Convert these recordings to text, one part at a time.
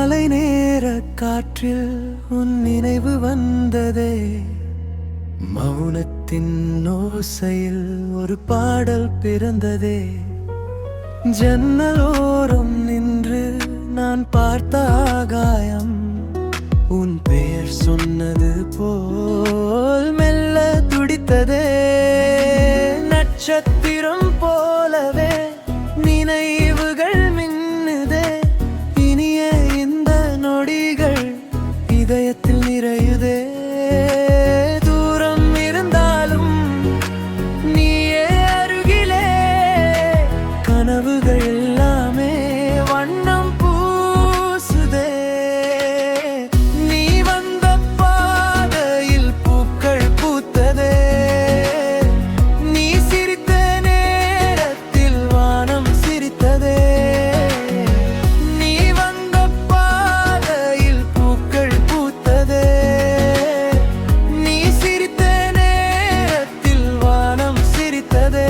மாலை நேர காற்றில் உன் நினைவு வந்ததே. மௌனத்தின் ஓசையில் ஒரு பாடல் பிறந்ததே. ஜன்னலோரம் நின்று நான் பார்த்த ஆகாயம் உன் பெயர் சொன்னது போல் மெல்ல துடித்ததே. நட்சத்திரம் போலவே நினைவுகள் மின்னுதே. இனிய இந்த நொடிகள் இதயத்தில் நிறையுதே. தூரம் இருந்தாலும் நீயே அருகிலே. கனவுகள் எல்லாமே வண்ணம் பூசுதே. நீ வந்த பாதையில் பூக்கள் பூத்ததே. நீ சிரித்த நேரத்தில் வானம் சிரித்ததே. நீ வந்த பாதையில் பூக்கள் பூத்ததே. நீ சிரித்த நேரத்தில் வானம் சிரித்ததே.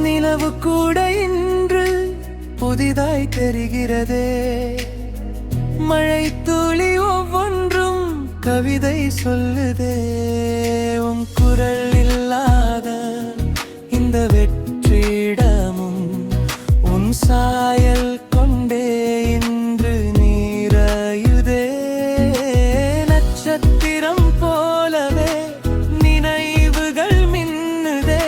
நிலவு கூட இன்று புதிதாய் தெரிகிறதே. மழை துளி ஒவ்வொன்றும் கவிதை சொல்லுதே. உன் குரல் இல்லாத இந்த வெற்றிடமும் உன் சாயல் கொண்டே இன்று நீரையுதே. நட்சத்திரம் போலவே நினைவுகள் மின்னுதே.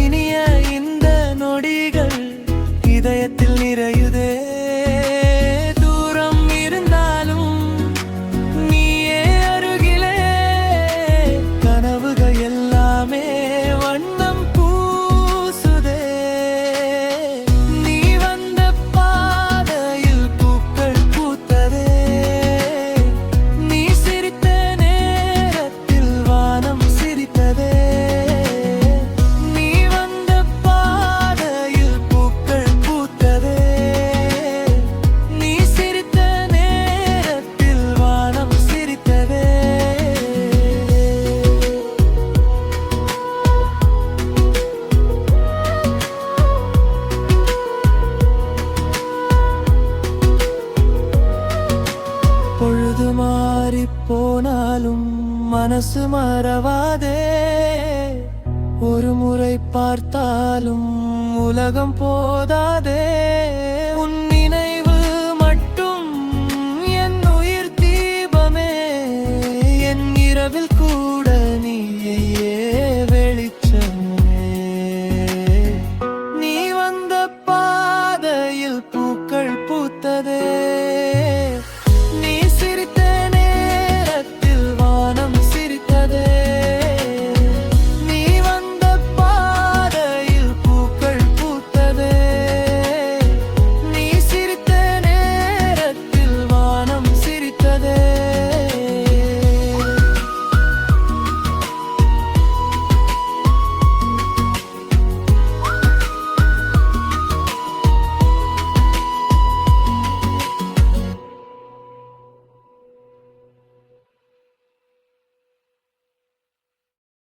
இனிய இந்த நொடிகள் இதயத்தில் நிறையுதே. தூரம் இருந்தாலும் நீயே அருகிலே. கனவுகள் எல்லாமே வண்ணம் பூசுதே. நீ வந்த பாதையில் பூக்கள் பூத்ததே. நீ சிரித்த நேரத்தில் வானம் சிரித்ததே. நீ வந்த பாதையில் பூக்கள் பூத்ததே. நீ சிரித்த நேரத்தில் வானம் சிரித்ததே. பொழுது மாறி போனாலும் மனசு மறவாதே. ஒரு முறை பார்த்தாலும் உலகம் போதாதே.